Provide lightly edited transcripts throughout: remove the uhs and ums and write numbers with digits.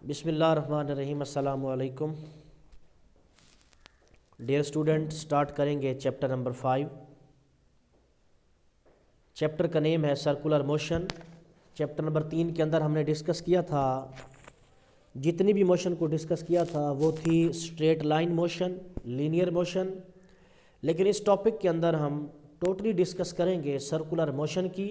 बिस्मिल्लाहिर्रहमानिर्रहीम। अस्सलामु अलैकुम। डियर स्टूडेंट, स्टार्ट करेंगे चैप्टर नंबर 5। चैप्टर का नेम है सर्कुलर मोशन। चैप्टर नंबर 3 के अंदर हमने डिस्कस किया था, जितनी भी मोशन को डिस्कस किया था वो थी straight line motion, linear motion. लेकिन इस टॉपिक के अंदर हम टोटली डिस्कस करेंगे सर्कुलर मोशन की।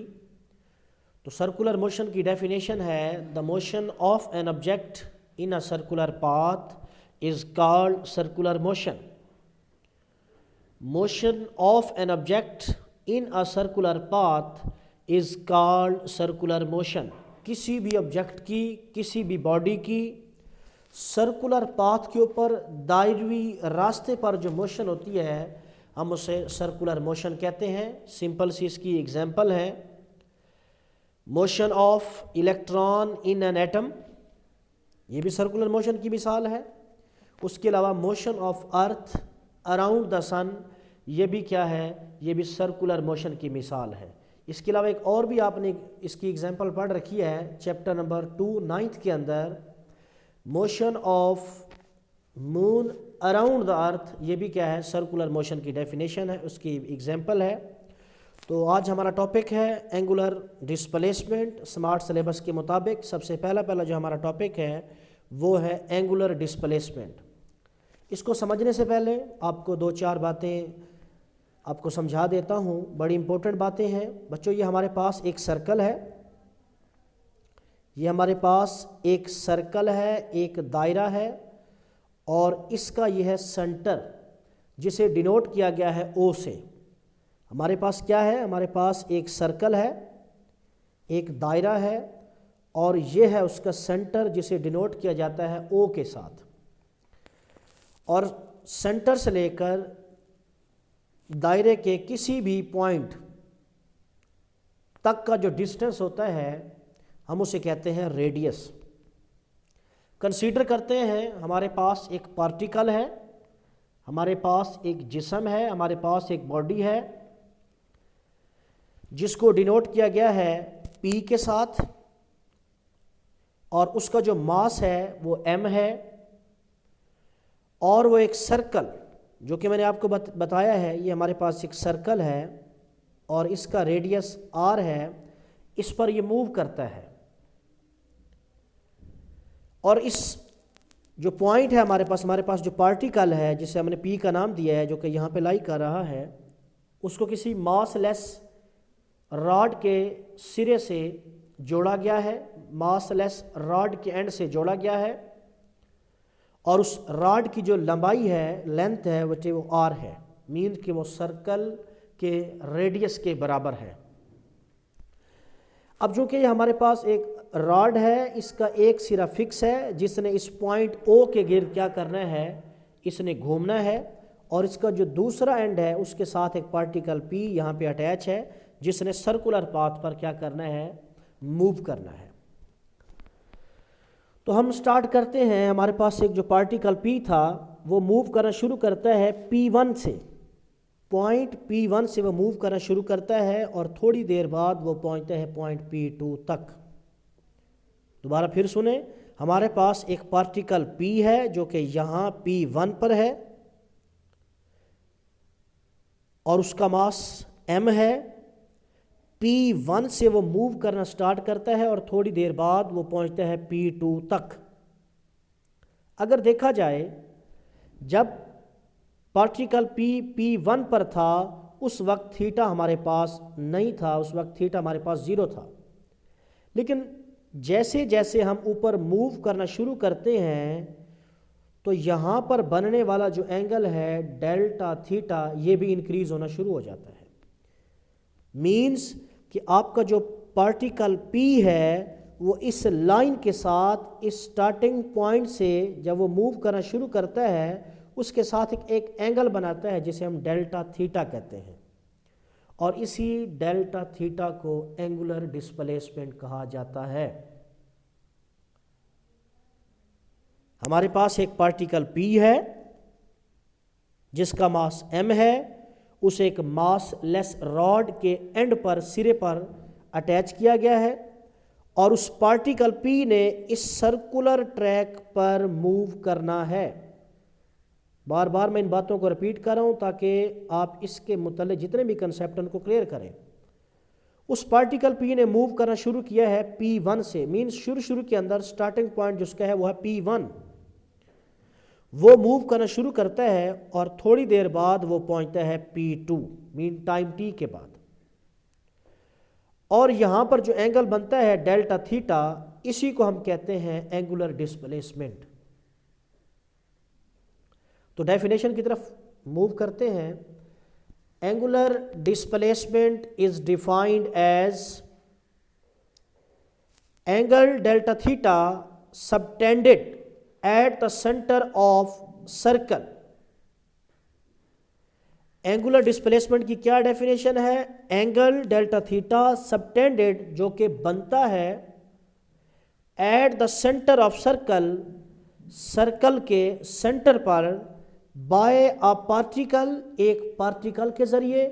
तो सर्कुलर मोशन की डेफिनेशन है, the motion of an object in a circular path is called circular motion. Motion of an object in a circular path is called circular motion. किसी भी object की, किसी भी body की सर्कुलर पाथ के ऊपर, दायरवी रास्ते पर जो मोशन होती है हम उसे सर्कुलर मोशन कहते हैं। सिंपल सी इसकी एग्जांपल है, motion of electron in an atom, ये भी सर्कुलर मोशन की मिसाल है। उसके अलावा motion of earth around the sun, ये भी क्या है, ये भी सर्कुलर मोशन की मिसाल है। इसके अलावा एक और भी आपने इसकी एग्जांपल पढ़ रखी है चैप्टर नंबर 2 9th के अंदर, motion of moon around the earth, ये भी क्या है, सर्कुलर मोशन की डेफिनेशन है, उसकी एग्जांपल है। तो आज हमारा टॉपिक है एंगुलर डिस्प्लेसमेंट। स्मार्ट सिलेबस के मुताबिक सबसे पहला जो हमारा टॉपिक है वो है एंगुलर डिस्प्लेसमेंट। इसको समझने से पहले आपको 2-4 बातें आपको समझा देता हूँ, बड़ी इंपॉर्टेंट बातें हैं बच्चों। ये हमारे पास एक सर्कल है, ये हमारे पास एक सर्कल है, एक दायरा है, और इसका यह है सेंटर, जिसे डिनोट किया गया है ओ से। हमारे पास क्या है, हमारे पास एक सर्कल है, एक दायरा है, और यह है उसका सेंटर, जिसे डिनोट किया जाता है ओ के साथ। और सेंटर से लेकर दायरे के किसी भी पॉइंट तक का जो डिस्टेंस होता है हम उसे कहते हैं रेडियस। कंसीडर करते हैं हमारे पास एक पार्टिकल है, हमारे पास एक जिस्म है, हमारे पास एक बॉडी है, जिसको डिनोट किया गया है P के साथ, और उसका जो मास है वो m है, और वो एक सर्कल, जो कि मैंने आपको बताया है, ये हमारे पास एक सर्कल है और इसका रेडियस r है, इस पर ये मूव करता है। और इस जो पॉइंट है हमारे पास जो पार्टिकल है जिसे हमने P का नाम दिया है, जो कि यहाँ पे लाई कर रहा है, उसको किसी मासलेस रॉड के सिरे से जोड़ा गया है, मासलेस रॉड के एंड से जोड़ा गया है, और उस रॉड की जो लंबाई है, लेंथ है, वो r है, मीन कि वो सर्कल के रेडियस के बराबर है। अब जो कि हमारे पास एक रॉड है, इसका एक सिरा फिक्स है, जिसने इस पॉइंट O के गिर्द क्या करना है, इसने घूमना है, और इसका जो दूसरा एंड है उसके साथ एक पार्टिकल P यहाँ पे अटैच है, जिसने सर्कुलर पाथ पर क्या करना है, मूव करना है। तो हम स्टार्ट करते हैं। हमारे पास एक जो पार्टिकल P था वो मूव करना शुरू करता है P1 से, पॉइंट P1 से वो मूव करना शुरू करता है, और थोड़ी देर बाद वो पहुंचता है पॉइंट P2 तक। दोबारा फिर सुने, हमारे पास एक पार्टिकल P है जो कि यहाँ P1 पर है, और उसका मास m है। P1 से वो मूव करना स्टार्ट करता है, और थोड़ी देर बाद वो पहुंचता है P2 तक। अगर देखा जाए, जब पार्टिकल P1 पर था उस वक्त थीटा हमारे पास नहीं था, उस वक्त थीटा हमारे पास 0 था। लेकिन जैसे जैसे हम ऊपर मूव करना शुरू करते हैं तो यहाँ पर बनने वाला जो एंगल है डेल्टा थीटा, ये भी इंक्रीज होना शुरू हो जाता है। मीन्स कि आपका जो पार्टिकल P है वो इस लाइन के साथ, इस स्टार्टिंग पॉइंट से जब वो मूव करना शुरू करता है उसके साथ एक एंगल बनाता है, जिसे हम डेल्टा थीटा कहते हैं, और इसी डेल्टा थीटा को एंगुलर डिस्प्लेसमेंट कहा जाता है। हमारे पास एक पार्टिकल P है जिसका मास m है, उसे एक मास लेस रॉड के एंड पर, सिरे पर अटैच किया गया है, और उस पार्टिकल P ने इस सर्कुलर ट्रैक पर मूव करना है। बार बार मैं इन बातों को रिपीट कर रहा हूँ ताकि आप इसके मुतल्लिक़ जितने भी कंसेप्ट उनको क्लियर करें। उस पार्टिकल P ने मूव करना शुरू किया है P1 से, मीन्स शुरू के अंदर स्टार्टिंग पॉइंट जिसका है वो है P1। वो मूव करना शुरू करता है और थोड़ी देर बाद वो पहुंचता है P2, मीन टाइम t के बाद। और यहाँ पर जो एंगल बनता है डेल्टा थीटा, इसी को हम कहते हैं एंगुलर डिस्प्लेसमेंट। तो डेफिनेशन की तरफ मूव करते हैं। Angular displacement is defined as angle delta theta subtended at the centre of circle. Angular displacement की क्या डेफिनेशन है? एंगल डेल्टा थीटा सबटेंडेड जो कि बनता है at the centre of circle, circle के सेंटर पर, बाय अ पार्टिकल, एक पार्टिकल के जरिए,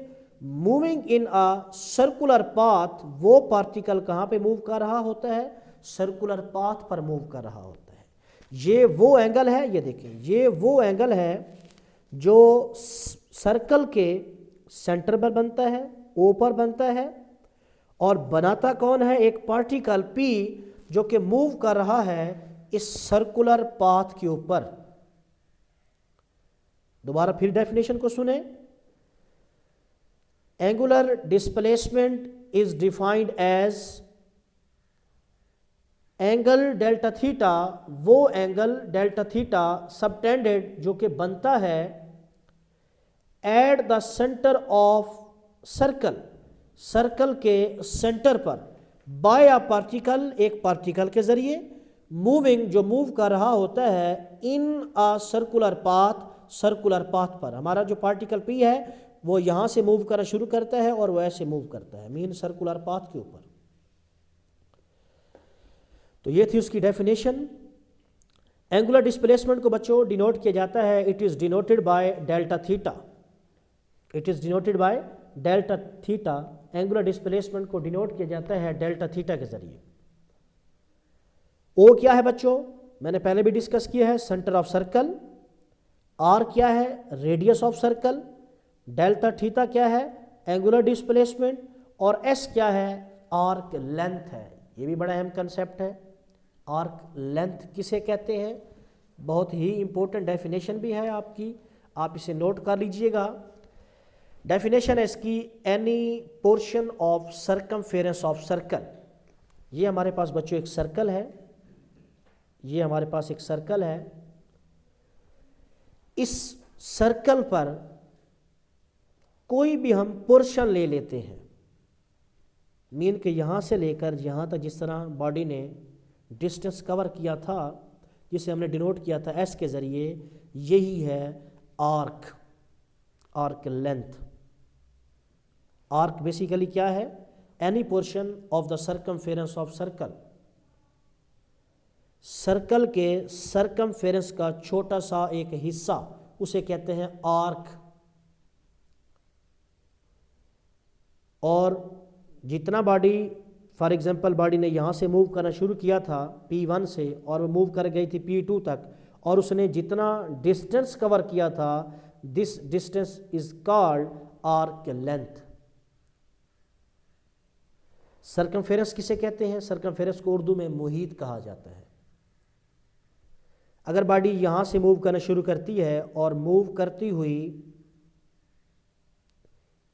moving in a circular path. वो पार्टिकल कहाँ पे मूव कर रहा होता है? सर्कुलर पाथ पर मूव कर रहा होता है। ये वो एंगल है, ये देखिए, ये वो एंगल है जो सर्कल के सेंटर पर बनता है, ओ पर बनता है, और बनाता कौन है? एक पार्टिकल P जो कि मूव कर रहा है इस सर्कुलर पाथ के ऊपर। दोबारा फिर डेफिनेशन को सुने। Angular displacement is defined as angle delta theta, वो एंगल डेल्टा थीटा सबटेंडेड जो कि बनता है at the centre of circle, circle के सेंटर पर, बाय अ पार्टिकल, एक पार्टिकल के जरिए, मूविंग जो मूव कर रहा होता है in a circular path, circular path पर। हमारा जो पार्टिकल P है वो यहाँ से मूव करना शुरू करता है और वो ऐसे मूव करता है, मीन सर्कुलर पाथ के ऊपर। तो ये थी उसकी डेफिनेशन। एंगुलर डिस्प्लेसमेंट को बच्चों डिनोट किया जाता है, it is denoted by delta theta, it is denoted by delta theta. Angular displacement को डिनोट किया जाता है डेल्टा थीटा के जरिए। ओ क्या है बच्चों? मैंने पहले भी डिस्कस किया है, सेंटर ऑफ सर्कल। आर क्या है? Radius of circle. Delta theta क्या है? Angular displacement. और एस क्या है? आर्क लेंथ है। ये भी बड़ा अहम कंसेप्ट है। आर्क लेंथ किसे कहते हैं? बहुत ही इंपॉर्टेंट डेफिनेशन भी है आपकी, आप इसे नोट कर लीजिएगा। डेफिनेशन है इसकी, any portion of circumference of circle. ये हमारे पास बच्चों एक सर्कल है, ये हमारे पास एक सर्कल है। इस सर्कल पर कोई भी हम पोर्शन ले लेते हैं, मीन के यहाँ से लेकर यहाँ तक, जिस तरह बॉडी ने डिस्टेंस कवर किया था, जिसे हमने डिनोट किया था एस के ज़रिए, यही है arc, arc length. Arc basically क्या है? Any portion of the circumference of circle, circle के सर्कमफेरेंस का छोटा सा एक हिस्सा, उसे कहते हैं आर्क। और जितना बॉडी, फॉर एग्जांपल बॉडी ने यहाँ से मूव करना शुरू किया था P1 से, और वो मूव कर गई थी P2 तक, और उसने जितना डिस्टेंस कवर किया था, this distance is called arc length. Circumference किसे कहते हैं? सर्कमफेरेंस को उर्दू में मुहीत कहा जाता है। अगर बॉडी यहाँ से मूव करना शुरू करती है और मूव करती हुई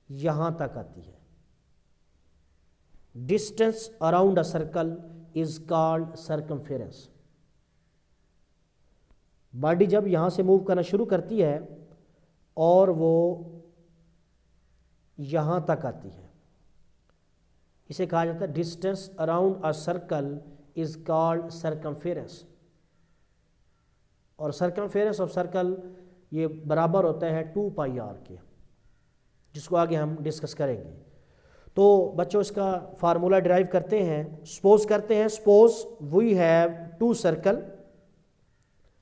यहाँ तक आती है, distance around a circle is called circumference. Body जब यहाँ से मूव करना शुरू करती है और वो यहाँ तक आती है, इसे कहा जाता है distance around a circle is called circumference. और सर्कमफेरेंस ऑफ सर्कल ये बराबर होता है 2πr के, जिसको आगे हम डिस्कस करेंगे। तो बच्चों इसका फार्मूला डिराइव करते हैं। सपोज करते हैं, सपोज वी हैव 2 सर्कल,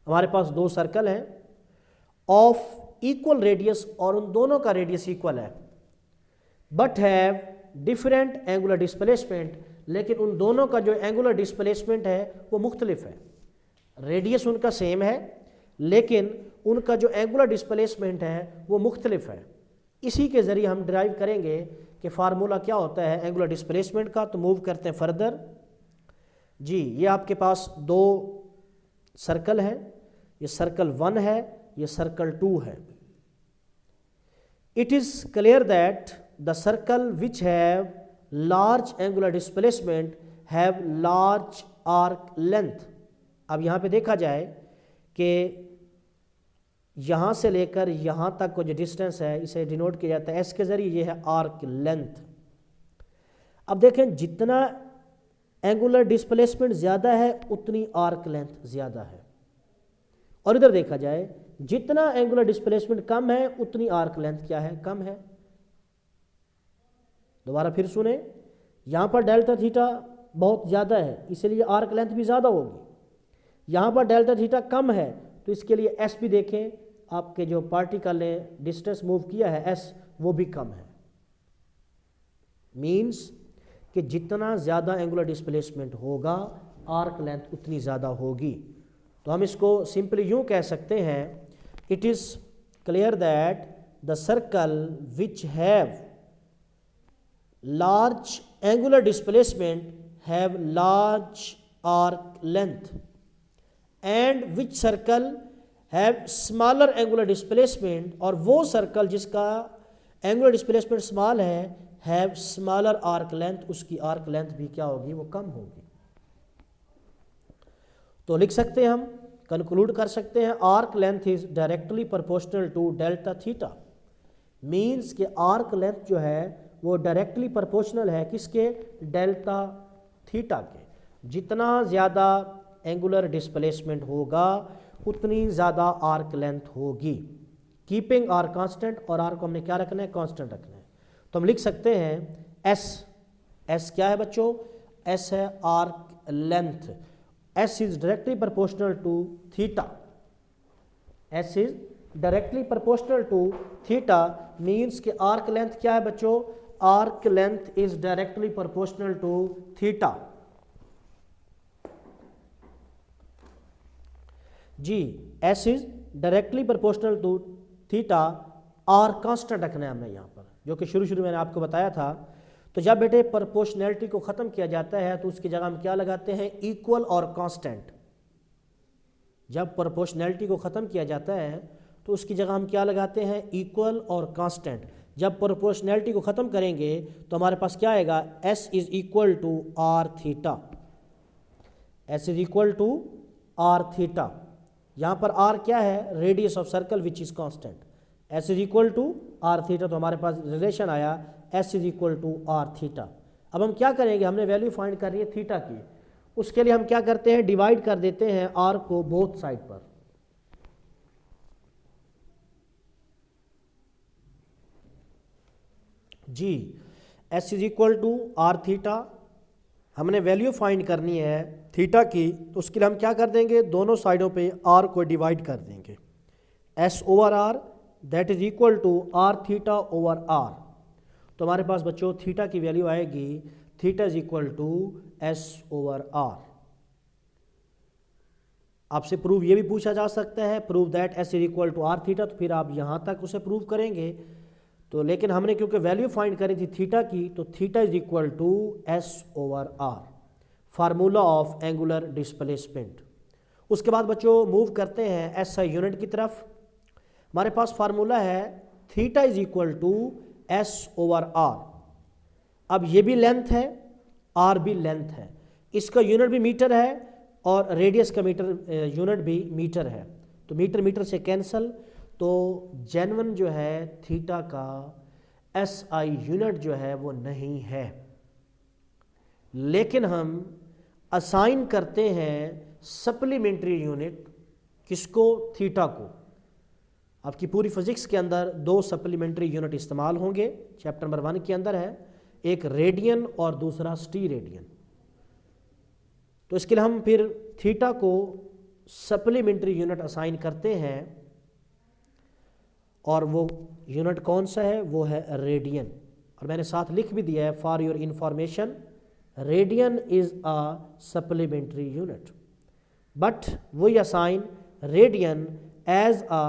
हमारे पास 2 सर्कल हैं ऑफ इक्वल रेडियस, और उन दोनों का रेडियस इक्वल है, but have different angular displacement, लेकिन उन दोनों का जो एंगुलर डिस्प्लेसमेंट है वो मुख्तलिफ है। रेडियस उनका सेम है लेकिन उनका जो एंगुलर डिस्प्लेसमेंट है वो मुख्तलिफ है। इसी के ज़रिए हम ड्राइव करेंगे कि फार्मूला क्या होता है एंगुलर डिस्प्लेसमेंट का। तो मूव करते हैं फर्दर। जी, ये आपके पास दो सर्कल है, ये सर्कल 1 है, ये सर्कल 2 है। It is clear that the circle which have large angular displacement have large arc length. अब यहाँ पे देखा जाए कि यहाँ से लेकर यहाँ तक को जो डिस्टेंस है इसे डिनोट किया जाता है एस के ज़रिए, ये है आर्क लेंथ। अब देखें जितना एंगुलर डिस्प्लेसमेंट ज़्यादा है उतनी आर्क लेंथ ज़्यादा है, और इधर देखा जाए जितना एंगुलर डिस्प्लेसमेंट कम है उतनी आर्क लेंथ क्या है, कम है। दोबारा फिर सुने, यहाँ पर डेल्टा थीटा बहुत ज़्यादा है इसलिए आर्क लेंथ भी ज़्यादा होगी। यहाँ पर डेल्टा थीटा कम है तो इसके लिए एस भी देखें, आपके जो पार्टिकल ने डिस्टेंस मूव किया है एस वो भी कम है। मीन्स कि जितना ज़्यादा एंगुलर डिस्प्लेसमेंट होगा आर्क लेंथ उतनी ज़्यादा होगी। तो हम इसको सिंपली यूँ कह सकते हैं, it is clear that the circle which have large angular displacement have large arc length and which circle have smaller angular displacement, और वो सर्कल जिसका एंगुलर डिस्प्लेसमेंट स्मॉल है हैव स्मॉलर आर्क लेंथ, उसकी arc length भी क्या होगी, वो कम होगी। तो लिख सकते हैं हम, कंक्लूड कर सकते हैं, arc length is directly proportional to delta theta. Means कि आर्क लेंथ जो है वो डायरेक्टली प्रोपोर्शनल है किसके, डेल्टा थीटा के। जितना ज़्यादा एंगुलर डिस्प्लेसमेंट होगा उतनी ज़्यादा आर्क लेंथ होगी। कीपिंग आर कांस्टेंट, और आर को हमने क्या रखना है, कांस्टेंट रखना है। तो हम लिख सकते हैं एस, एस क्या है बच्चों, एस है arc length. S is directly proportional to theta, S is directly proportional to theta. Means कि आर्क लेंथ क्या है बच्चों, arc length is directly proportional to theta. जी, S is directly proportional to theta, R constant रखना है हमने यहाँ पर, जो कि शुरू मैंने आपको बताया था। तो जब बेटे प्रोपोर्शनैलिटी को ख़त्म किया जाता है तो उसकी जगह हम क्या लगाते हैं, इक्वल और कांस्टेंट। जब प्रोपोर्शनैलिटी को ख़त्म किया जाता है तो उसकी जगह हम क्या लगाते हैं, इक्वल और कांस्टेंट। जब प्रोपोर्शनैलिटी को ख़त्म करेंगे तो हमारे पास क्या आएगा, S is equal to are theta, S is equal to are theta. यहाँ पर आर क्या है, radius of circle which is constant. S is equal to are theta, तो हमारे पास रिलेशन आया S is equal to are theta. अब हम क्या करेंगे, हमने वैल्यू फाइंड करनी है थीटा की। उसके लिए हम क्या करते हैं, डिवाइड कर देते हैं आर को बोथ साइड पर। जी, S is equal to are theta, हमने वैल्यू फाइंड करनी है थीटा की, तो उसके लिए हम क्या कर देंगे, दोनों साइडों पे आर को डिवाइड कर देंगे। S over R that is equal to are theta over R. तो हमारे पास बच्चों थीटा की वैल्यू आएगी, theta is equal to S over R. आपसे प्रूव ये भी पूछा जा सकता है, prove that S is equal to are theta, तो फिर आप यहाँ तक उसे प्रूव करेंगे। तो लेकिन हमने क्योंकि वैल्यू फाइंड करी थी थीटा की, तो theta is equal to S over R, formula of angular displacement. उसके बाद बच्चों मूव करते हैं एस आई यूनिट की तरफ। हमारे पास फार्मूला है theta is equal to S over R. अब ये भी लेंथ है, आर भी लेंथ है, इसका यूनिट भी मीटर है और रेडियस का मीटर यूनिट भी मीटर है। तो मीटर मीटर से कैंसल, तो जेन्युइन जो है थीटा का एस आई यूनिट जो है वो नहीं है, लेकिन हम असाइन करते हैं सप्लीमेंट्री यूनिट किसको, थीटा को। आपकी पूरी फिजिक्स के अंदर दो सप्लीमेंट्री यूनिट इस्तेमाल होंगे, चैप्टर नंबर 1 के अंदर है, एक रेडियन और दूसरा स्टी रेडियन। तो इसके लिए हम फिर थीटा को सप्लीमेंट्री यूनिट असाइन करते हैं, और वो यूनिट कौन सा है, वो है रेडियन। और मैंने साथ लिख भी दिया है for your information, radian is a supplementary unit, but we assign radian as a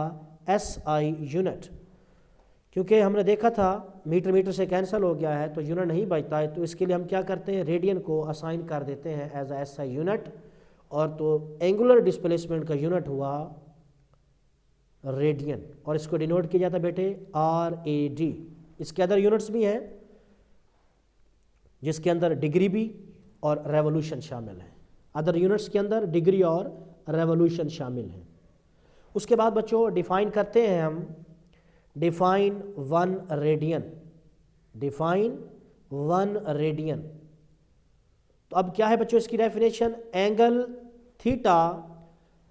SI unit, क्योंकि हमने देखा था मीटर मीटर से कैंसिल हो गया है तो यूनिट नहीं बचता है, तो इसके लिए हम क्या करते हैं, रेडियन को असाइन कर देते हैं एज अ SI यूनिट, और तो एंगुलर डिस्प्लेसमेंट का यूनिट हुआ रेडियन, और इसको डिनोट किया जाता है बेटे RAD। इसके अदर यूनिट्स भी हैं जिसके अंदर डिग्री भी और रेवोल्यूशन शामिल है। अदर यूनिट्स के अंदर डिग्री और रेवोल्यूशन शामिल हैं। उसके बाद बच्चों डिफाइन करते हैं हम, डिफाइन 1 रेडियन, डिफाइन 1 रेडियन। तो अब क्या है बच्चों इसकी डेफिनेशन, एंगल थीटा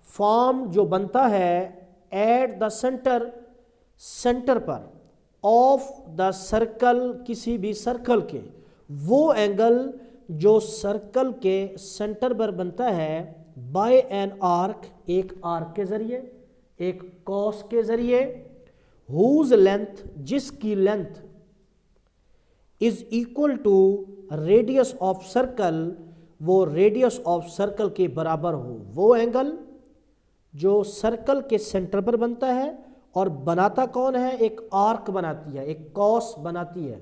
फॉर्म जो बनता है एट द सेंटर, सेंटर पर ऑफ द सर्कल, किसी भी सर्कल के, वो एंगल जो सर्कल के सेंटर पर बनता है बाय एन आर्क, एक आर्क के जरिए, एक कॉस के जरिए, हुज लेंथ, जिसकी length is equal to radius of circle, वो रेडियस ऑफ सर्कल के बराबर हो, वो एंगल जो सर्कल के सेंटर पर बनता है और बनाता कौन है, एक आर्क बनाती है, एक कॉस बनाती है,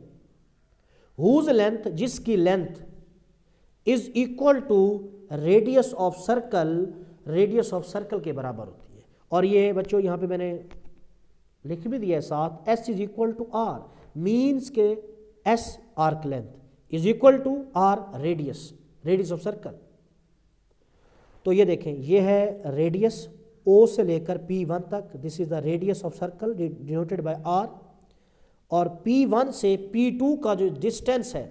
हुज लेंथ, जिसकी length is equal to radius of circle, radius of circle के बराबर होती है। और ये बच्चों यहाँ पे मैंने लिख भी दिया है साथ, S is equal to R, means के S arc length is equal to R radius, radius of circle. तो ये देखें, ये है रेडियस O से लेकर P1 तक, this is the radius of circle denoted by R, और P1 से P2 का जो डिस्टेंस है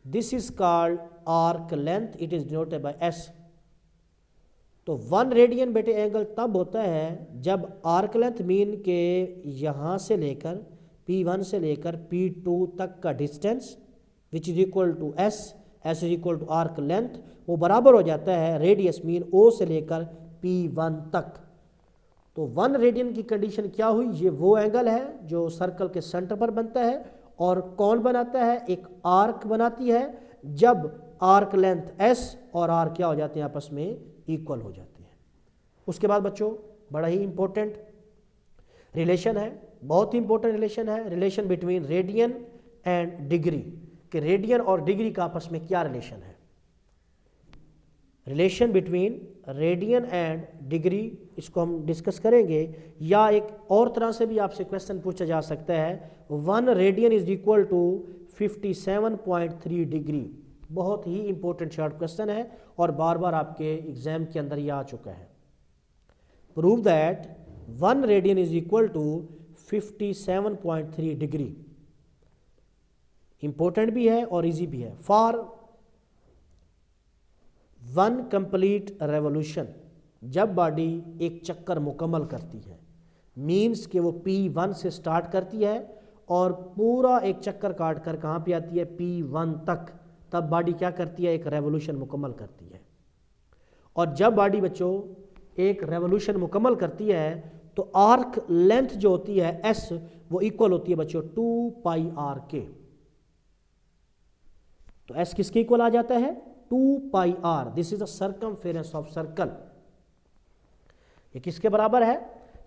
this is called arc length, it is denoted by S। तो 1 रेडियन बेटे एंगल तब होता है जब आर्क लेंथ मीन के यहाँ से लेकर P1 से लेकर P2 तक का distance which is equal to S, S is equal to arc length, वो बराबर हो जाता है रेडियस मीन O से लेकर P1 तक। तो 1 रेडियन की कंडीशन क्या हुई, ये वो एंगल है जो सर्कल के सेंटर पर बनता है, और कौन बनाता है, एक आर्क बनाती है, जब आर्क लेंथ S और R क्या हो जाते हैं, आपस में इक्वल हो जाते हैं। उसके बाद बच्चों बड़ा ही इंपॉर्टेंट रिलेशन है, बहुत ही इंपॉर्टेंट रिलेशन है, relation between radian and degree, कि रेडियन और डिग्री का आपस में क्या रिलेशन है, relation between radian and degree, इसको हम डिस्कस करेंगे। या एक और तरह से भी आपसे क्वेश्चन पूछा जा सकता है, 1 radian is equal to 57.3 degree, बहुत ही इंपॉर्टेंट शॉर्ट क्वेश्चन है और बार बार आपके एग्जाम के अंदर ये आ चुका है। Prove that 1 radian is equal to 57.3 degree, important भी है और इजी भी है। फॉर 1 कंप्लीट रेवोल्यूशन, जब बॉडी एक चक्कर मुकम्मल करती है, मीन्स कि वो P1 से स्टार्ट करती है और पूरा एक चक्कर काट कर कहाँ पे आती है, P1 तक, तब बॉडी क्या करती है, एक रेवोल्यूशन मुकम्मल करती है। और जब बॉडी बच्चों एक रेवोल्यूशन मुकम्मल करती है तो आर्क लेंथ जो होती है S, वो इक्वल होती है बच्चों 2πr के। तो S किसके इक्वल आ जाता है, 2πr, this is the circumference of circle. ये किसके बराबर है,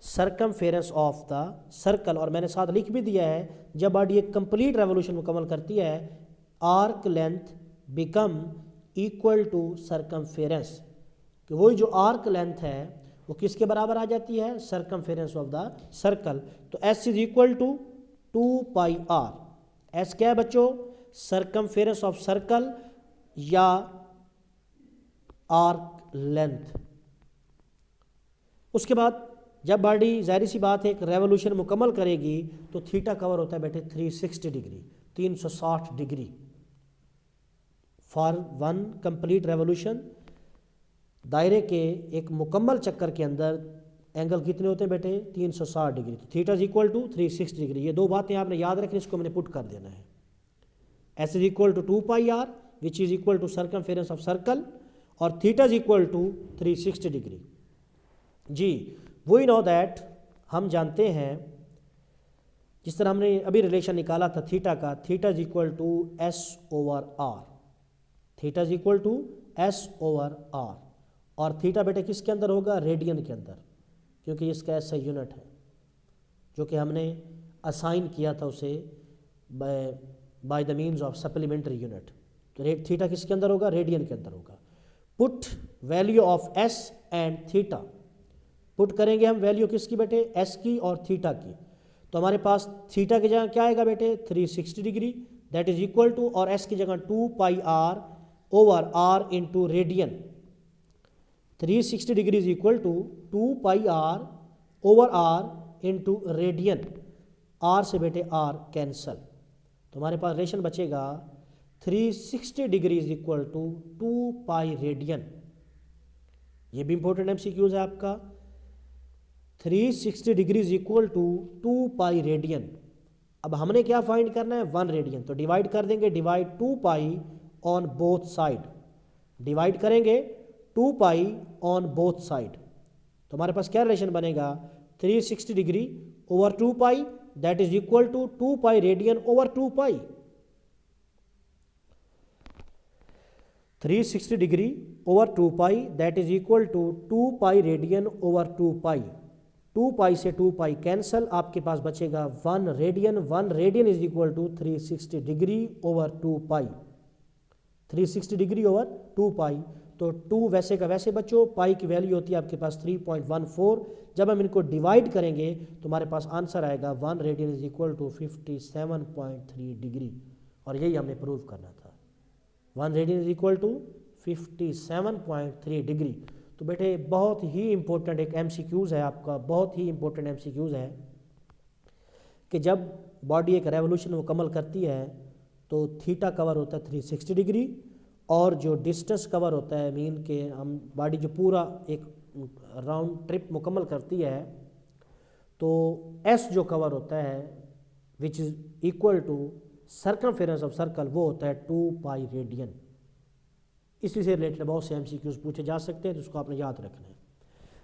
सर्कमफेरेंस ऑफ द सर्कल। और मैंने साथ लिख भी दिया है, जब बॉडी एक कंप्लीट रेवोल्यूशन मुकम्मल करती है, arc length become equal to circumference, कि वही जो आर्क लेंथ है वो किसके बराबर आ जाती है, सर्कमफेरेंस ऑफ द सर्कल। तो S is equal to 2πr, S क्या है बच्चों, सर्कमफेरेंस ऑफ सर्कल या आर्क लेंथ। उसके बाद जब बॉडी जाहिर सी बात है एक रेवोल्यूशन मुकम्मल करेगी तो थीटा कवर होता है बेटे 360 degree, 360 degree. For 1 complete revolution, दायरे के एक मुकम्मल चक्कर के अंदर एंगल कितने होते हैं बेटे, 360 डिग्री। तो theta is equal to 360 degree. ये दो बातें आपने याद रखनी, इसको मैंने पुट कर देना है। S is equal to 2πr which is equal to circumference of circle, और theta is equal to 360 degree. जी वी नो दैट, हम जानते हैं, जिस तरह हमने अभी रिलेशन निकाला था थीटा का, theta is equal to S/R, theta is equal to S over R, और थीटा बेटे किसके अंदर होगा, रेडियन के अंदर, क्योंकि इसका ऐसा यूनिट है जो कि हमने असाइन किया था उसे by the means of supplementary unit. तो थीटा किसके अंदर होगा, रेडियन के अंदर होगा। Put value of S and theta, put करेंगे हम वैल्यू किसकी बेटे, एस की और थीटा की। तो हमारे पास थीटा की जगह क्या आएगा बेटे, 360 degree, that is equal to, और एस की जगह 2 pi are over r into radian. 360 degree is equal to 2 pi are over r into radian. R से बेटे आर कैंसल, तो हमारे पास रिलेशन बचेगा 360 degree is equal to 2 pi radian. ये भी इंपॉर्टेंट एमसीक्यूज है आपका। 360 degree is equal to 2 pi radian. अब हमने क्या फाइंड करना है, 1 रेडियन, तो डिवाइड कर देंगे, divide 2 pi on both side, divide करेंगे 2 पाई ऑन बोथ साइड। तो हमारे पास क्या रिलेशन बनेगा, 360 degree over 2 pi, that is equal to 2 pi radian over 2 pi. 360 degree over 2 pi that is equal to 2 pi radian over 2 pi. 2 pi से 2 pi cancel, आपके पास बचेगा 1 radian. 1 radian is equal to 360 degree over 2 pi. 360 degree over 2 pi, तो 2 वैसे का वैसे बच्चों, पाई की वैल्यू होती है आपके पास 3.14। जब हम इनको डिवाइड करेंगे तो हमारे पास आंसर आएगा 1 radian is equal to 57.3 degree, और यही हमने प्रूव करना था। 1 radian is equal to 57.3 degree. तो बेटे बहुत ही इंपॉर्टेंट एक एमसीक्यूज़ है आपका, बहुत ही इंपॉर्टेंट एमसीक्यूज़ है कि जब बॉडी एक रेवोल्यूशन मुकम्मल करती है तो थीटा कवर होता है 360 डिग्री, और जो डिस्टेंस कवर होता है, मीन के हम बॉडी जो पूरा एक राउंड ट्रिप मुकम्मल करती है, तो एस जो कवर होता है which is equal to circumference of circle, वो होता है 2 पाई रेडियन। इसी से रिलेटेड बहुत से एमसीक्यूज पूछे जा सकते हैं, जिसको आपने याद रखना है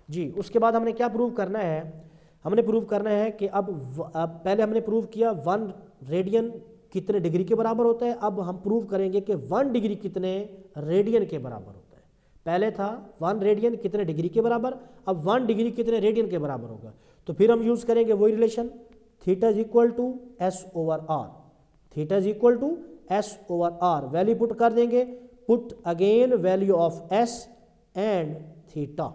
जी। उसके बाद हमने क्या प्रूव करना है, हमने प्रूव करना है कि अब पहले हमने प्रूव किया 1 रेडियन कितने डिग्री के बराबर होता है, अब हम प्रूव करेंगे कि 1 डिग्री कितने रेडियन के बराबर होता है। पहले था 1 रेडियन कितने डिग्री के बराबर, अब 1 डिग्री कितने रेडियन के बराबर होगा। तो फिर हम यूज़ करेंगे वही relation, theta is equal to S over R, theta is equal to S over R. Value put कर देंगे, put again value of S and theta,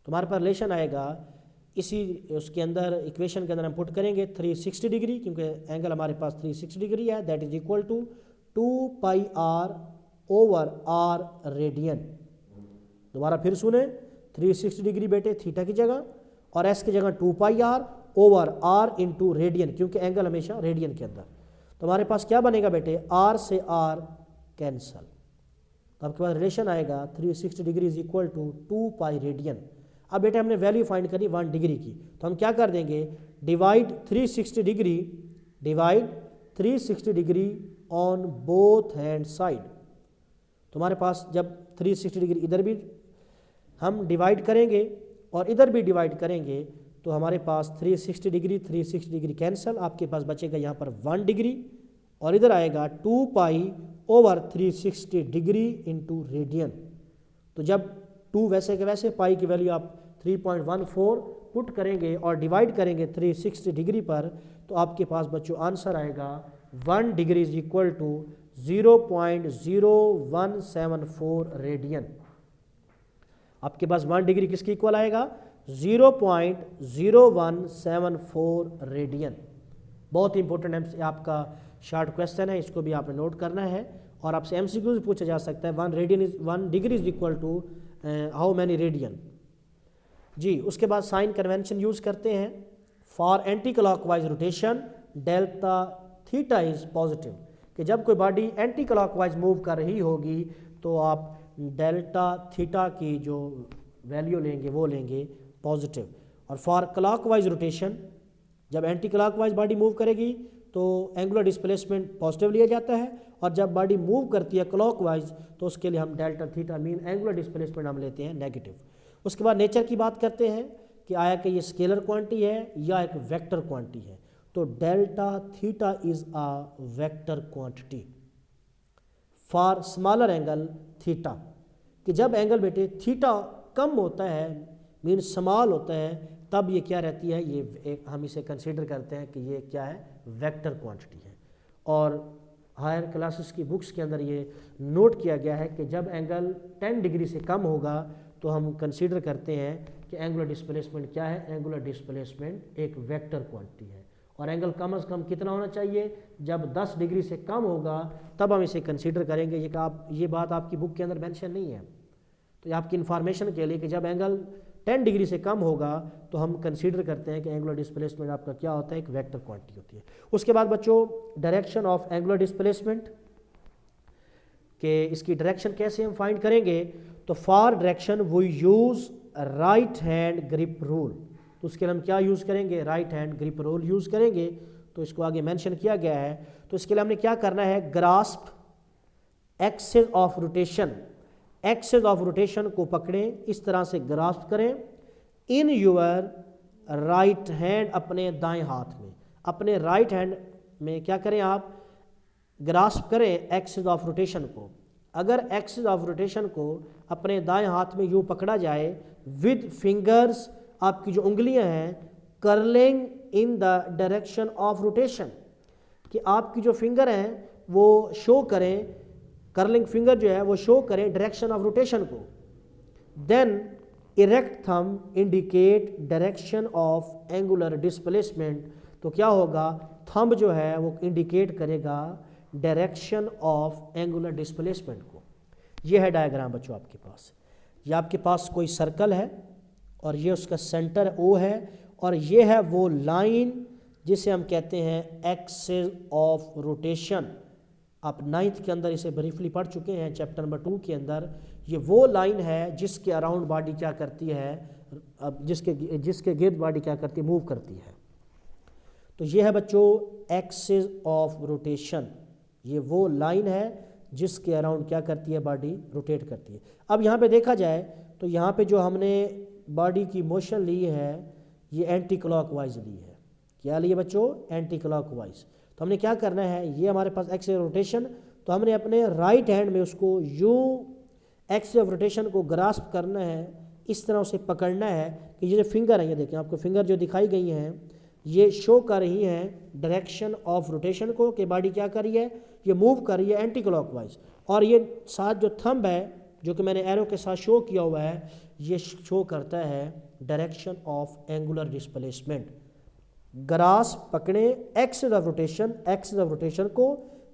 तुम्हारे पास रिलेशन आएगा इसी उसके अंदर, इक्वेशन के अंदर हम पुट करेंगे 360 डिग्री, क्योंकि एंगल हमारे पास 360 डिग्री है, that is equal to 2 pi are over R radian. दोबारा फिर सुने, 360 डिग्री बेटे थीटा की जगह, और एस की जगह 2 pi are over r into radian, क्योंकि एंगल हमेशा रेडियन के अंदर। तो हमारे पास क्या बनेगा बेटे, आर से आर कैंसल, तो आपके पास रिलेशन आएगा 360 degree is equal to 2 pi radian. अब बेटे हमने वैल्यू फाइंड करी 1 डिग्री की, तो हम क्या कर देंगे, divide 360 degree, divide 360 degree on both hand side. तो हमारे पास जब 360 डिग्री इधर भी हम डिवाइड करेंगे और इधर भी डिवाइड करेंगे, तो हमारे पास 360 डिग्री कैंसल, आपके पास बचेगा यहाँ पर 1 डिग्री, और इधर आएगा 2 pi over 360 degree into radian. तो जब 2 वैसे के वैसे, पाई की वैल्यू आप 3.14 पुट करेंगे और डिवाइड करेंगे 360 डिग्री पर, तो आपके पास बच्चों आंसर आएगा 1 degree is equal to 0.0174 radian. आपके पास 1 डिग्री किसके इक्वल आएगा, 0.0174 रेडियन। बहुत इंपॉर्टेंट आपका शॉर्ट क्वेश्चन है, इसको भी आपने नोट करना है, और आपसे एमसीक्यू पूछा जा सकता है 1 degree is equal to how many radian जी। उसके बाद साइन कन्वेंशन यूज़ करते हैं, for anti clockwise rotation delta theta is positive, कि जब कोई बॉडी एंटी क्लॉकवाइज मूव कर रही होगी तो आप डेल्टा थीटा की जो वैल्यू लेंगे वो लेंगे पॉजिटिव। और फॉर क्लॉकवाइज रोटेशन, जब एंटी क्लॉकवाइज बॉडी मूव करेगी तो एंगुलर डिस्प्लेसमेंट पॉजिटिव लिया जाता है, और जब बॉडी मूव करती है क्लॉकवाइज तो उसके लिए हम delta theta mean angular displacement हम लेते हैं नेगेटिव। उसके बाद नेचर की बात करते हैं कि आया कि ये स्केलर क्वांटिटी है या एक वेक्टर क्वांटिटी है, तो delta theta is a vector quantity. For smaller angle theta, कि जब एंगल बेटे थीटा कम होता है मीन्स स्मॉल होता है, तब ये क्या रहती है, ये हम इसे कंसीडर करते हैं कि ये क्या है, वेक्टर क्वांटिटी है। और हायर क्लासेस की बुक्स के अंदर ये नोट किया गया है कि जब एंगल 10 डिग्री से कम होगा तो हम कंसीडर करते हैं कि एंगुलर डिस्प्लेसमेंट क्या है, एंगुलर डिस्प्लेसमेंट एक वेक्टर क्वांटिटी है। और एंगल कम से कम कितना होना चाहिए, जब 10 डिग्री से कम होगा तब हम इसे कंसीडर करेंगे। ये बात आपकी बुक के अंदर मेंशन नहीं है, तो ये आपकी इन्फॉर्मेशन के लिए कि जब एंगल 10 डिग्री से कम होगा तो हम कंसीडर करते हैं कि एंगुलर डिस्प्लेसमेंट आपका क्या होता है, एक वेक्टर क्वांटिटी होती है। उसके बाद बच्चों डायरेक्शन ऑफ एंगुलर डिस्प्लेसमेंट, कि इसकी डायरेक्शन कैसे हम फाइंड करेंगे, तो for direction we use right hand grip rule. तो उसके लिए हम क्या यूज़ करेंगे, right hand grip rule use करेंगे। तो इसको आगे मेंशन किया गया है। तो इसके लिए हमने क्या करना है, grasp axis of rotation, axis of rotation को पकड़ें, इस तरह से ग्रास्प करें इन यूअर राइट हैंड, अपने दाएं हाथ में, अपने राइट हैंड में क्या करें आप, ग्रास्प करें एक्सिस ऑफ रोटेशन को। अगर एक्सिस ऑफ रोटेशन को अपने दाएं हाथ में यूँ पकड़ा जाए विद फिंगर्स, आपकी जो उंगलियां हैं, curling in the direction of rotation, कि आपकी जो फिंगर हैं वो शो करें, कर्लिंग फिंगर जो है वो शो करें डायरेक्शन ऑफ रोटेशन को। Then erect thumb indicate direction of angular displacement. तो क्या होगा, थंब जो है वो इंडिकेट करेगा डायरेक्शन ऑफ एंगुलर डिस्प्लेसमेंट को। ये है डायग्राम बच्चों आपके पास। ये आपके पास कोई सर्कल है और ये उसका सेंटर O है, और ये है वो लाइन जिसे हम कहते हैं एक्सिस ऑफ रोटेशन। आप 9th के अंदर इसे ब्रीफली पढ़ चुके हैं, चैप्टर नंबर 2 के अंदर। ये वो लाइन है जिसके अराउंड बॉडी क्या करती है, अब जिसके गिर्द बॉडी क्या करती है, मूव करती है। तो ये है बच्चों एक्सिस ऑफ रोटेशन, ये वो लाइन है जिसके अराउंड क्या करती है, बॉडी रोटेट करती है। अब यहाँ पे देखा जाए तो यहाँ पे जो हमने बॉडी की मोशन ली है ये एंटी क्लॉकवाइज ली है। क्या ली है बच्चों, एंटी क्लॉकवाइज। तो हमने क्या करना है, ये हमारे पास एक्सिस ऑफ रोटेशन, तो हमने अपने राइट हैंड में उसको यूँ एक्सिस ऑफ रोटेशन को ग्रास्प करना है, इस तरह उसे पकड़ना है कि ये जो फिंगर है, ये देखें आपको फिंगर जो दिखाई गई हैं ये शो कर रही हैं डायरेक्शन ऑफ रोटेशन को, कि बॉडी क्या कर रही है, ये मूव कर रही है एंटी क्लॉकवाइज। और ये साथ जो थंब है जो कि मैंने एरो के साथ शो किया हुआ है, ये शो करता है direction of angular displacement. Grasp पकड़े axis of rotation, axis of rotation को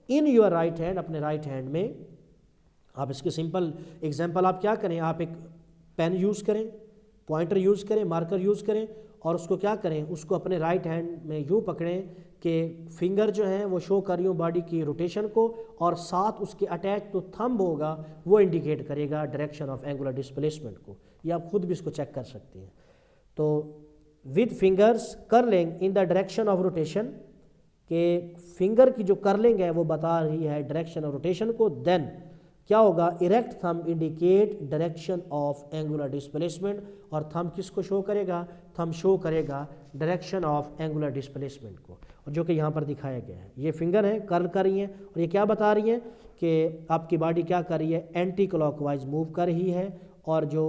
इन योर राइट हैंड, अपने राइट हैंड में। आप इसके सिंपल एग्जांपल आप क्या करें, आप एक पेन यूज़ करें, पॉइंटर यूज़ करें, मार्कर यूज़ करें, और उसको क्या करें, उसको अपने राइट हैंड में यूँ पकड़ें कि फिंगर जो हैं वो शो कर रही हूँ बॉडी की रोटेशन को, और साथ उसके अटैच तो थंब होगा वो इंडिकेट करेगा डायरेक्शन ऑफ एंगुलर डिस्प्लेसमेंट को। ये आप खुद भी इसको चेक कर सकते हैं। तो with fingers curling in the direction of rotation, के फिंगर की जो कर्लिंग है वो बता रही है डायरेक्शन ऑफ रोटेशन को। देन क्या होगा, erect thumb indicate direction of angular displacement, और थंब किसको शो करेगा, थंब शो करेगा डायरेक्शन ऑफ एंगुलर डिस्प्लेसमेंट को, और जो कि यहाँ पर दिखाया गया है। ये फिंगर है, कर्ल कर रही हैं, और ये क्या बता रही हैं कि आपकी बॉडी क्या कर रही है, एंटी क्लॉकवाइज मूव कर रही है, और जो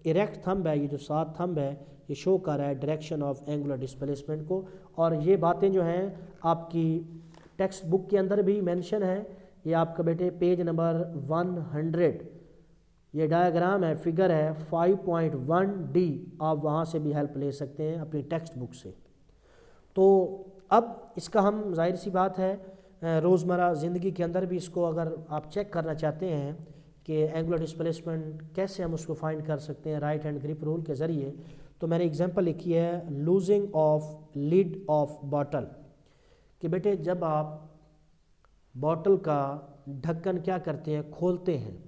इरेक्ट थंब है, ये जो सात थंब है, ये शो कर रहा है डायरेक्शन ऑफ एंगुलर डिस्प्लेसमेंट को। और ये बातें जो हैं आपकी टेक्स्ट बुक के अंदर भी मेंशन है। ये आपका बेटे पेज नंबर 100, ये डायग्राम है, फिगर है 5.1D, आप वहाँ से भी हेल्प ले सकते हैं अपनी टेक्स्ट बुक से। तो अब इसका हम जाहिर सी बात है रोज़मर्रा ज़िंदगी के अंदर भी इसको अगर आप चेक करना चाहते हैं कि एंगुलर डिस्प्लेसमेंट कैसे हम उसको फाइंड कर सकते हैं राइट हैंड ग्रिप रूल के ज़रिए, तो मैंने एग्जांपल लिखी है loosing of lid of bottle, कि बेटे जब आप बॉटल का ढक्कन क्या करते हैं, खोलते हैं।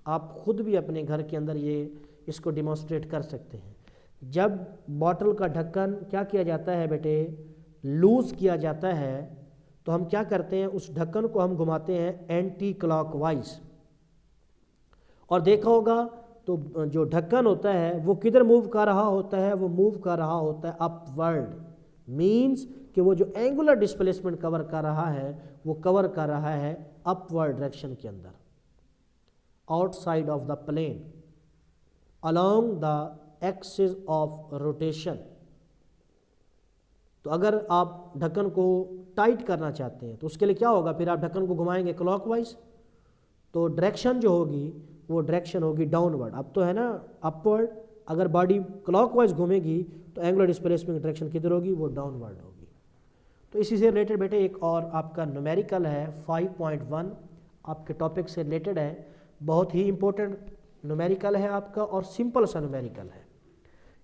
आप ख़ुद भी अपने घर के अंदर ये इसको डिमॉन्स्ट्रेट कर सकते हैं। जब बॉटल का ढक्कन क्या किया जाता है बेटे, लूज़ किया जाता है, तो हम क्या करते हैं, उस ढक्कन को हम घुमाते हैं एंटी क्लॉकवाइज। और देखा होगा तो जो ढक्कन होता है वो किधर मूव कर रहा होता है, वो मूव कर रहा होता है अपवर्ड। मीन्स कि वो जो एंगुलर डिस्प्लेसमेंट कवर कर रहा है वो कवर कर रहा है अपवर्ड डायरेक्शन के अंदर। outside of the plane along the axis of rotation। तो अगर आप ढक्कन को टाइट करना चाहते हैं तो उसके लिए क्या होगा, फिर आप ढक्कन को घुमाएंगे क्लॉकवाइज, तो डायरेक्शन जो होगी वो डायरेक्शन होगी डाउनवर्ड। अब तो है ना अपवर्ड, अगर बॉडी क्लॉकवाइज घूमेगी तो एंगुलर डिस्प्लेसमेंट डायरेक्शन किधर होगी, वो डाउनवर्ड होगी। तो इसी से रिलेटेड बेटे एक और आपका न्यूमेरिकल है 5.1, आपके टॉपिक से रिलेटेड है, बहुत ही इम्पोर्टेंट न्यूमेरिकल है आपका और सिंपल सा न्यूमेरिकल है,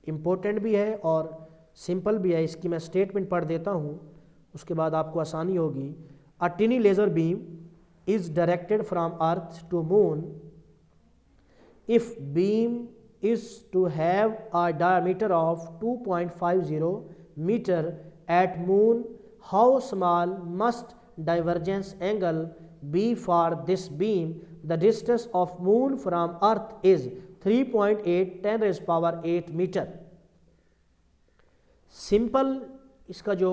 इम्पोर्टेंट भी है और सिंपल भी है। इसकी मैं स्टेटमेंट पढ़ देता हूँ, उसके बाद आपको आसानी होगी। A tiny laser beam is directed from earth to moon if beam is to have a diameter of 2.50 meter at moon, how small must divergence angle be for this beam? The distance of moon from earth is 3.8 10⁸ meter। Simple इसका जो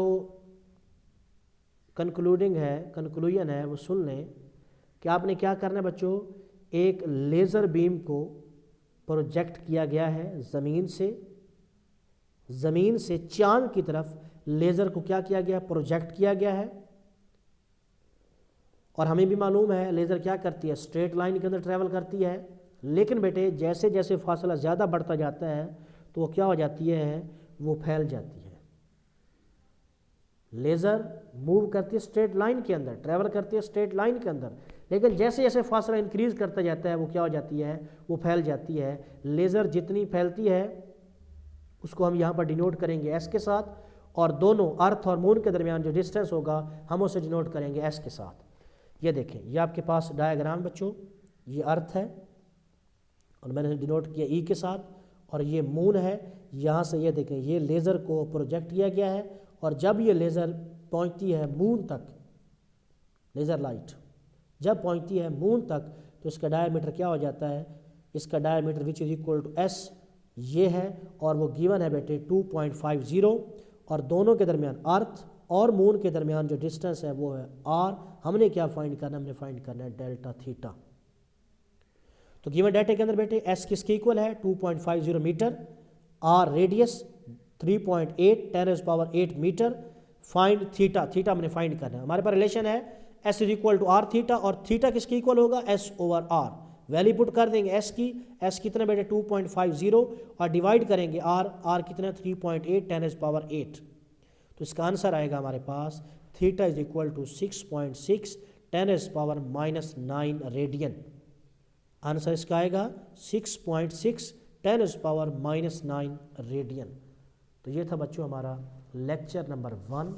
conclusion है वो सुन लें कि आपने क्या करना है बच्चों, एक लेज़र बीम को प्रोजेक्ट किया गया है ज़मीन से चांद की तरफ लेज़र को क्या किया गया, प्रोजेक्ट किया गया है। और हमें भी मालूम है लेज़र क्या करती है, स्ट्रेट लाइन के अंदर ट्रैवल करती है। लेकिन बेटे जैसे जैसे फासला ज़्यादा बढ़ता जाता है तो वो क्या हो जाती है, वो फैल जाती है। लेज़र मूव करती है स्ट्रेट लाइन के अंदर, ट्रैवल करती है स्ट्रेट लाइन के अंदर, लेकिन जैसे जैसे फासला इंक्रीज करता जाता है वो क्या हो जाती है, वो फैल जाती है। लेज़र जितनी फैलती है उसको हम यहाँ पर डिनोट करेंगे एस के साथ, और दोनों अर्थ और मून के दरमियान जो डिस्टेंस होगा हम उसे डिनोट करेंगे एस के साथ। ये देखें, ये आपके पास डायग्राम बच्चों, ये अर्थ है और मैंने डिनोट किया ई के साथ, और ये मून है। यहाँ से ये देखें, ये लेज़र को प्रोजेक्ट किया गया है और जब ये लेज़र पहुँचती है मून तक, लेज़र लाइट जब पहुंचती है मून तक तो इसका डायमीटर क्या हो जाता है, इसका diameter which is equal to S, ये है, और वो गिवन है बेटे 2.50, और दोनों के दरमियान अर्थ और मून के दरमियान जो डिस्टेंस है वो है आर। हमने क्या फाइंड करना है, हमने फाइंड करना है डेल्टा थीटा। तो गिवन डाटा के अंदर बेटे एस किसके इक्वल है, 2.50 metre, R radius 3.8 10⁸ metre, find theta, theta हमने फाइंड करना है। हमारे पास रिलेशन है S is equal to are theta, और थीटा किसके इक्वल होगा, S over R. Value put कर देंगे एस की, एस कितना बेटे 2.50, और डिवाइड करेंगे आर कितना 3.8 10⁸ तो इसका आंसर आएगा हमारे पास theta is equal to 6.6 10⁻⁻9 radian. Answer इसका आएगा 6.6 10⁻⁻9 रेडियन। तो ये था बच्चों हमारा lecture number 1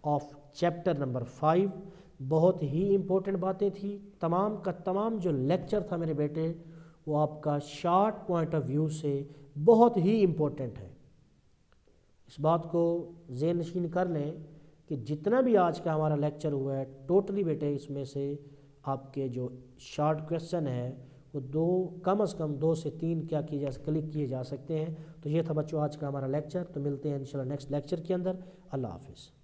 of chapter number 5। बहुत ही इम्पोर्टेंट बातें थी, तमाम का तमाम जो लेक्चर था मेरे बेटे वो आपका शॉर्ट पॉइंट ऑफ व्यू से बहुत ही इम्पोर्टेंट है। इस बात को ज़हन नशीन कर लें कि जितना भी आज का हमारा लेक्चर हुआ है टोटली बेटे इसमें से आपके जो शॉर्ट क्वेश्चन है वो कम से कम 2 से 3 क्या किए जा क्लिक किए जा सकते हैं। तो ये था बच्चों आज का हमारा लेक्चर। तो मिलते हैं इंशाल्लाह नेक्स्ट लेक्चर के अंदर। अल्लाह हाफिज़।